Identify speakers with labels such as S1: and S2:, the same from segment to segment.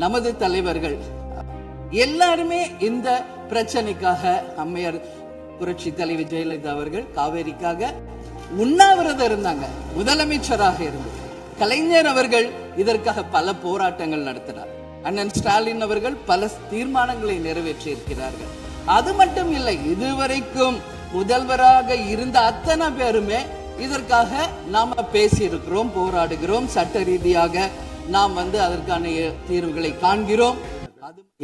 S1: நமது தலைவர்கள் எல்லாருமே இந்த பிரச்சனைக்காக அம்மையார் புரட்சி தலைவி ஜெயலலிதா அவர்கள் காவேரிக்காக உண்ணாவிரதம் இருந்தாங்க. முதலமைச்சராக இருந்து கலைஞர் அவர்கள் இதற்காக பல போராட்டங்கள் நடத்தினார். அண்ணன் ஸ்டாலின் அவர்கள் பல தீர்மானங்களை நிறைவேற்றி இருக்கிறார்கள். அது மட்டும் இல்லை, இதுவரைக்கும் முதல்வராக இருந்த அத்தனை பேருமே இதற்காக நாம பேசி இருக்கிறோம், போராடுகிறோம், சட்ட ரீதியாக நாம் அதற்கான தீர்வுகளை காண்கிறோம்.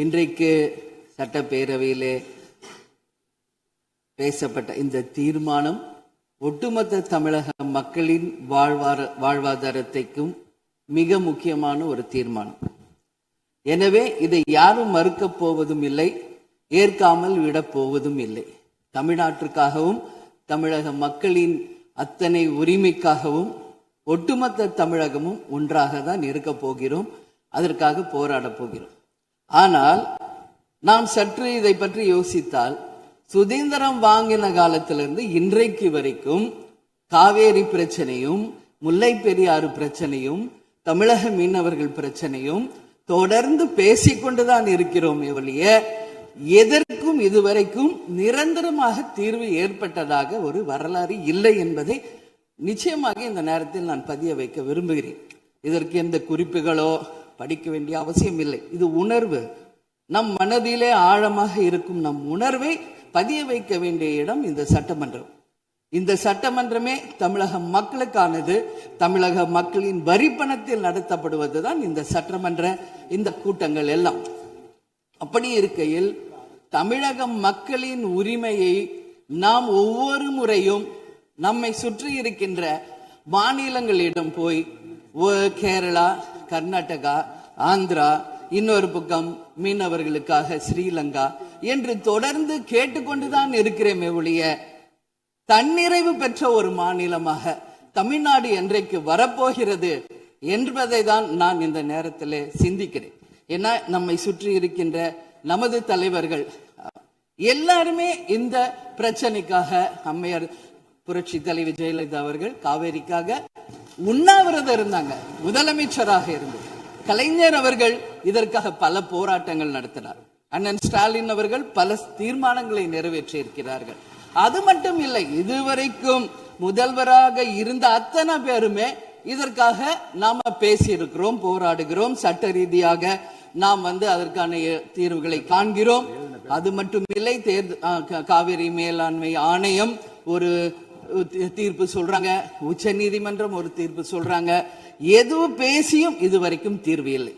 S1: இன்றைக்கு சட்டப்பேரவையிலே பேசப்பட்ட இந்த தீர்மானம் ஒட்டுமொத்த தமிழக மக்களின் வாழ்வாதாரத்தைக்கும் மிக முக்கியமான ஒரு தீர்மானம். எனவே இதை யாரும் மறுக்கப் போவதும் இல்லை, ஏற்காமல் விடப் போவதும் இல்லை. தமிழ்நாட்டிற்காகவும் தமிழக மக்களின் அத்தனை உரிமைக்காகவும் ஒட்டுமொத்த தமிழகமும் ஒன்றாக தான் இருக்க போகிறோம், அதற்காக போராட போகிறோம். ஆனால் நாம் சற்று இதை பற்றி யோசித்தால், சுதந்திரம் வாங்கின காலத்திலிருந்து இன்றைக்கு வரைக்கும் காவேரி பிரச்சனையும் முல்லை பெரியாறு பிரச்சனையும் தமிழக மீனவர்கள் பிரச்சனையும் தொடர்ந்து பேசிக்கொண்டுதான் இருக்கிறோம். எதற்கும் இதுவரைக்கும் நிரந்தரமாக தீர்வு ஏற்பட்டதாக ஒரு வரலாறு இல்லை என்பதை நிச்சயமாக இந்த நேரத்தில் நான் பதிய வைக்க விரும்புகிறேன். இதற்கு எந்த குறிப்புகளோ படிக்க வேண்டிய அவசியம் இல்லை. இது உணர்வு, நம் மனதிலே ஆழமாக இருக்கும் நம் உணர்வை பதிய வைக்க வேண்டிய இடம் இந்த சட்டமன்றம். இந்த சட்டமன்றமே தமிழக மக்களுக்கானது. தமிழக மக்களின் வரி பணத்தில் நடத்தப்படுவதுதான் இந்த சட்டமன்ற இந்த கூட்டங்கள் எல்லாம். அப்படி இருக்கையில் தமிழக மக்களின் உரிமையை நாம் ஒவ்வொரு முறையும் நம்மை சுற்றி இருக்கின்ற மாநிலங்களிடம் போய் கேரளா, கர்நாடகா, ஆந்திரா, இன்னொரு பக்கம் மீனவர்களுக்காக ஸ்ரீலங்கா என்று தொடர்ந்து கேட்டுக்கொண்டுதான் இருக்கிறேமே ஒழிய தன்னிறைவு பெற்ற ஒரு மாநிலமாக தமிழ்நாடு என்றைக்கு வரப்போகிறது என்பதை தான் நான் இந்த நேரத்தில் சிந்திக்கிறேன். ஏன்னா நம்மை சுற்றி இருக்கின்ற நமது தலைவர்கள் எல்லாருமே இந்த பிரச்சனைக்காக அம்மையார் புரட்சி தலைவி ஜெயலலிதா அவர்கள் காவேரிக்காக உண்ணாவிரதம் இருந்தாங்க. முதலமைச்சராக இருந்து கலைஞர் அவர்கள் இதற்காக பல போராட்டங்கள் நடத்தினார். அண்ணன் ஸ்டாலின் அவர்கள் பல தீர்மானங்களை நிறைவேற்றி இருக்கிறார்கள். அது மட்டும் இல்லை, இதுவரைக்கும் முதல்வராக இருந்த அத்தனை பேருமே இதற்காக நாம பேசி இருக்கிறோம், போராடுகிறோம், சட்ட ரீதியாக நாம் அதற்கான தீர்வுகளை காண்கிறோம். அது மட்டும் இல்லை, காவிரி மேலாண்மை ஆணையம் ஒரு தீர்ப்பு சொல்றாங்க, உச்ச நீதிமன்றம் ஒரு தீர்ப்பு சொல்றாங்க. எதுவும் பேசியும் இதுவரைக்கும் தீர்வு இல்லை.